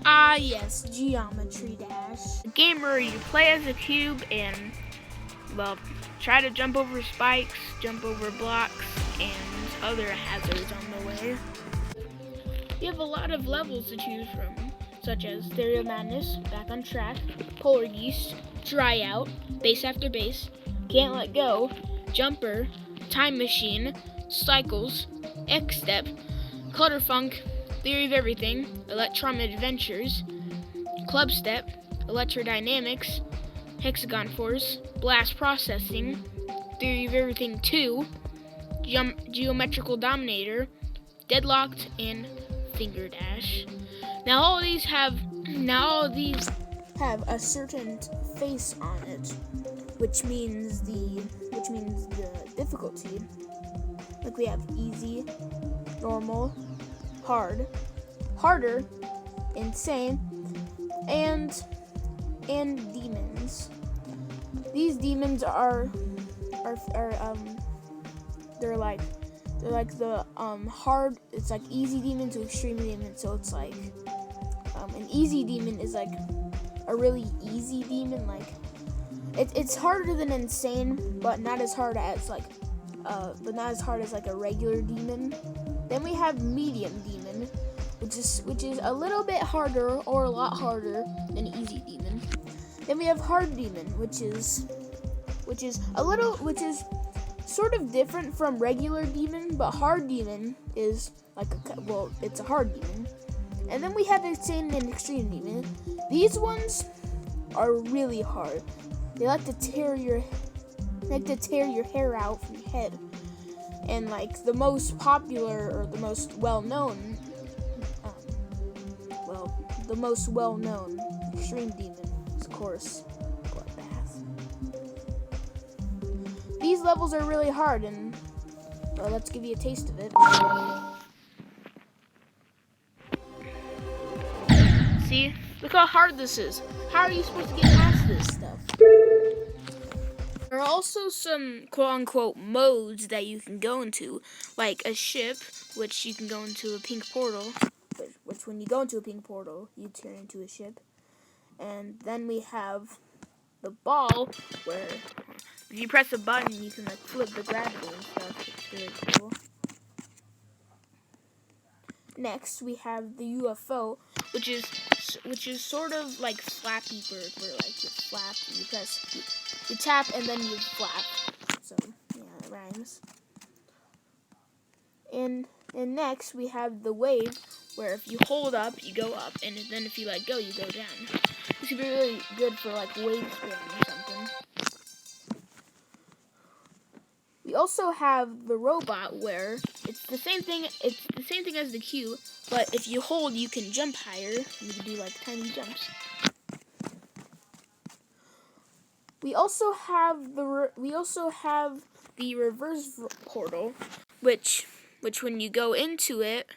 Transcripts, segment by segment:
Ah yes, Geometry Dash. A game where you play as a cube and, well, try to jump over spikes, jump over blocks, and other hazards on the way. You have a lot of levels to choose from, such as Theory of Madness, Back on Track, Polar Geese, Dry Out, Base After Base, Can't Let Go, Jumper, Time Machine, Cycles, X-Step, Clutterfunk, Theory of Everything, Electron Adventures, Club Step, Electrodynamics, Hexagon Force, Blast Processing, Theory of Everything 2, Geometrical Dominator, Deadlocked, and Finger Dash. Now all of these have a certain face on it, which means the difficulty. Like we have easy, normal, hard, harder, insane, and demons. These demons are they're like the hard. It's like easy demon to extreme demon. So it's like an easy demon is like a really easy demon. Like it's harder than insane, but not as hard as like a regular demon. Then we have medium demon, which is a little bit harder or a lot harder than easy demon. Then we have hard demon, which is sort of different from regular demon, but hard demon is like it's a hard demon. And then we have insane and extreme demon. These ones are really hard. They like to tear your hair out from your head. And like the most popular or the most well-known extreme demon is, of course, Bloodbath. These levels are really hard, and let's give you a taste of it. See? Look how hard this is. How are you supposed to get past this stuff? There are also some quote-unquote modes that you can go into, like a ship, which you can go into a pink portal, which when you go into a pink portal, you turn into a ship. And then we have the ball, where if you press a button, you can like flip the gravity and stuff. It's really cool. Next, we have the UFO, which is sort of like Flappy Bird, where like you flap, you tap, and then you flap. So yeah, it rhymes. And next we have the wave, where if you hold up, you go up, and then if you let go, you go down. This could be really good for like wave spin or something. We also have the robot, where it's the same thing. It's the same thing as the cube, but if you hold, you can jump higher. You can do like tiny jumps. We also have the reverse portal, which when you go into it,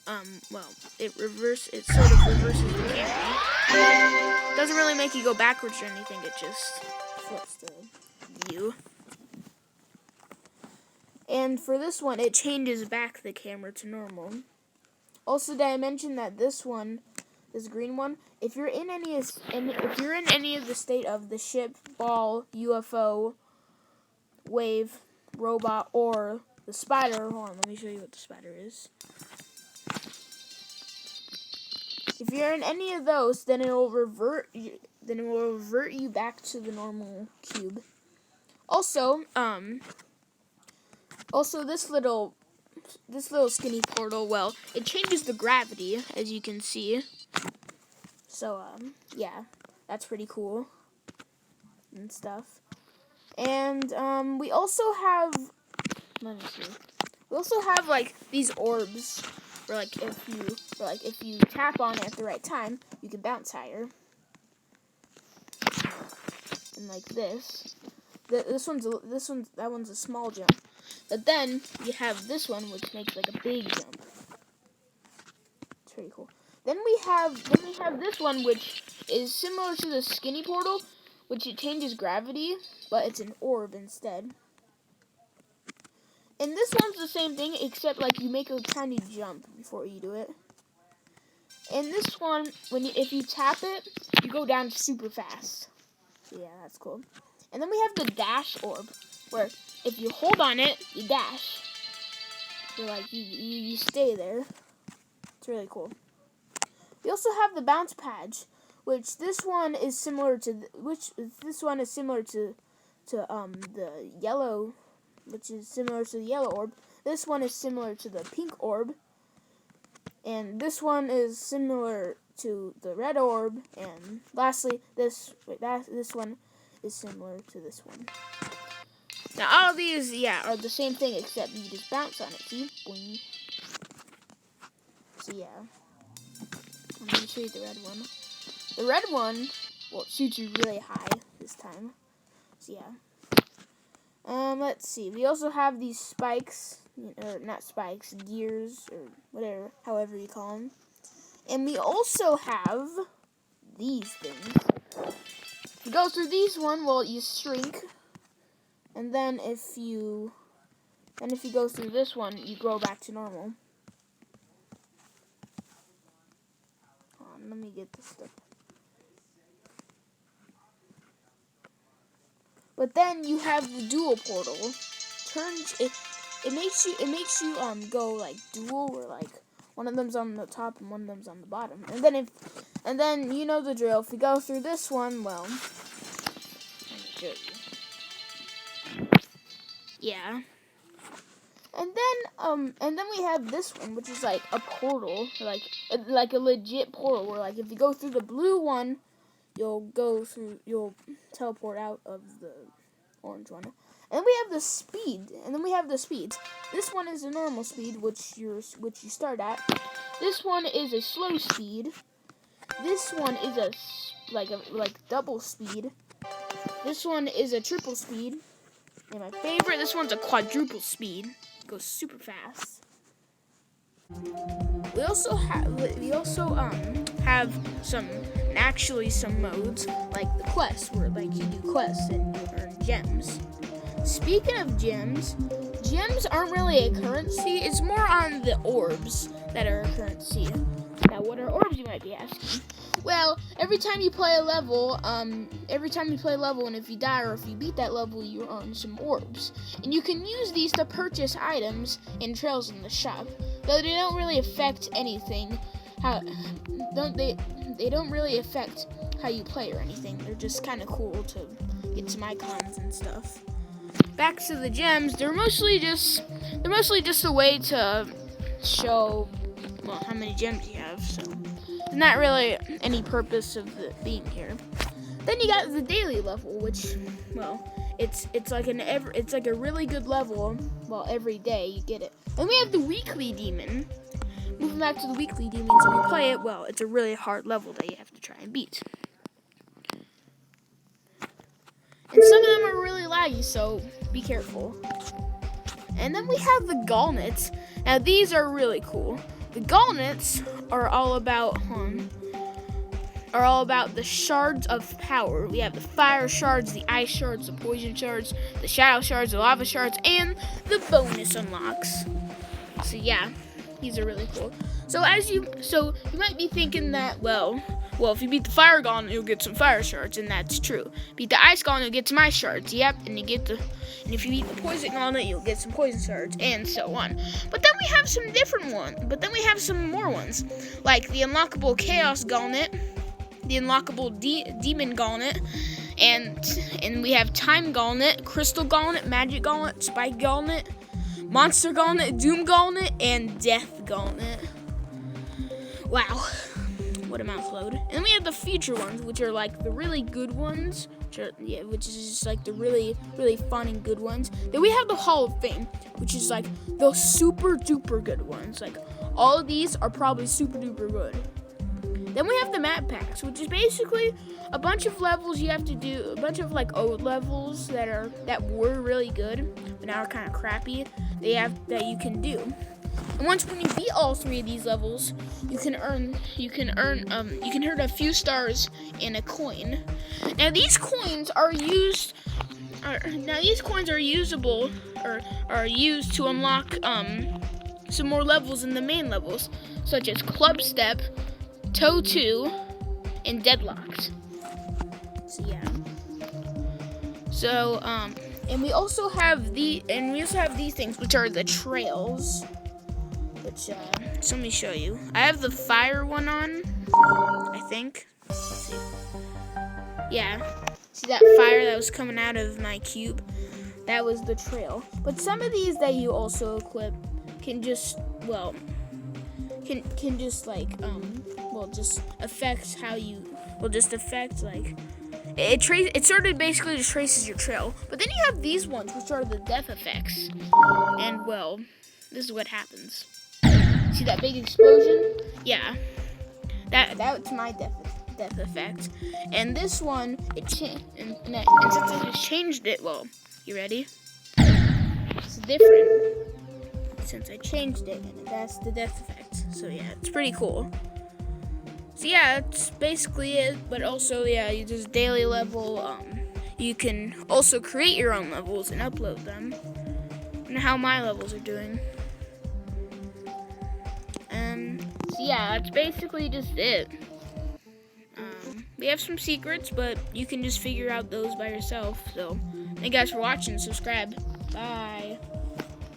it sort of reverses the camera. It doesn't really make you go backwards or anything. It just flips the view. And for this one, it changes back the camera to normal. Also, did I mention that this green one, if you're in any of the state of the ship, ball, UFO, wave, robot, or the spider, hold on, let me show you what the spider is. If you're in any of those, then it will revert you back to the normal cube. Also, this little skinny portal, well, it changes the gravity, as you can see. So, yeah, that's pretty cool and stuff. And, we also have, let me see. We also have, like, these orbs, where, like, if you tap on it at the right time, you can bounce higher. And like this. That one's a small jump. But then you have this one, which makes like a big jump. It's pretty cool. Then we have this one, which is similar to the skinny portal, which it changes gravity, but it's an orb instead. And this one's the same thing, except like you make a tiny jump before you do it. And this one, if you tap it, you go down super fast. So yeah, that's cool. And then we have the dash orb, where if you hold on it, you dash. So like you stay there. It's really cool. We also have the bounce patch, which this one is similar to the yellow, which is similar to the yellow orb. This one is similar to the pink orb, and this one is similar to the red orb. And lastly, this one is similar to this one. Now all of these, are the same thing, except you just bounce on it. See? Boing. So yeah. Let me show you the red one. The red one, well, it shoots you really high this time. So yeah. Let's see. We also have these spikes, or not spikes, gears, or whatever, however you call them. And we also have these things. If you go through these one, well, you shrink. And then if you go through this one, you grow back to normal. Let me get this stuff. But then you have the dual portal. It makes you go like dual, where like one of them's on the top and one of them's on the bottom. And then you know the drill. If we go through this one, well, let me show you. Yeah. And then we have this one, which is like a portal, like a legit portal, where like if you go through the blue one, you'll teleport out of the orange one. And then we have the speed. This one is a normal speed, which you start at. This one is a slow speed. This one is a double speed. This one is a triple speed. And my favorite, this one's a quadruple speed. It goes super fast. We also have some modes like the quest, where like you do quests and you earn gems. Speaking of gems aren't really a currency. It's more on the orbs that are a currency. Now, what are orbs, you might be asking? Well, every time you play a level, and if you die or if you beat that level, you earn some orbs. And you can use these to purchase items and trails in the shop. Though they don't really affect anything. They don't really affect how you play or anything. They're just kind of cool to get some icons and stuff. Back to the gems, they're mostly just a way to show, well, how many gems you have. So there's not really any purpose of being here. Then you got the daily level, which, well, it's like a really good level. Well, every day you get it. Then we have the weekly demon. Moving back to the weekly demons, when you play it, well, it's a really hard level that you have to try and beat. And some of them are really laggy, so be careful. And then we have the gallnets. Now these are really cool. The gallnets are all about the shards of power. We have the fire shards, the ice shards, the poison shards, the shadow shards, the lava shards, and the bonus unlocks. So yeah, these are really cool. So you might be thinking that, well, if you beat the fire gauntlet, you'll get some fire shards, and that's true. Beat the ice gauntlet, you'll get some ice shards. Yep, and if you beat the poison gauntlet, you'll get some poison shards, and so on. But then we have some different ones. But then we have some more ones, like the unlockable chaos gauntlet, the unlockable demon gauntlet, and we have time gauntlet, crystal gauntlet, magic gauntlet, spike gauntlet, monster gauntlet, doom gauntlet, and death gauntlet. Wow, what a mouthload. And then we have the future ones, which are like the really good ones, which is just like the really, really fun and good ones. Then we have the Hall of Fame, which is like the super duper good ones. Like all of these are probably super duper good. Then we have the map packs, which is basically a bunch of levels you have to do, a bunch of like old levels that were really good, but now are kind of crappy. That you can do. And when you beat all three of these levels, you can earn a few stars and a coin. Now these coins are usable are used to unlock some more levels in the main levels, such as Club Step, Toe 2, and Deadlocked. So yeah. So and we also have these things, which are the trails. Which so let me show you. I have the fire one on, I think. Let's see. Yeah. See that fire that was coming out of my cube? That was the trail. But some of these that you also equip can just, well, can just like just affect how you, just affect like it sort of basically just traces your trail. But then you have these ones, which are the death effects. And well, this is what happens. See that big explosion? Yeah. That's my death effect. And this one, and since I just changed it, well, you ready? It's different since I changed it, and that's the death effect. So yeah, it's pretty cool. So yeah, that's basically it. But also, yeah, you just daily level. You can also create your own levels and upload them. And how my levels are doing. So yeah, that's basically just it. We have some secrets, but you can just figure out those by yourself. So, thank you guys for watching. Subscribe. Bye.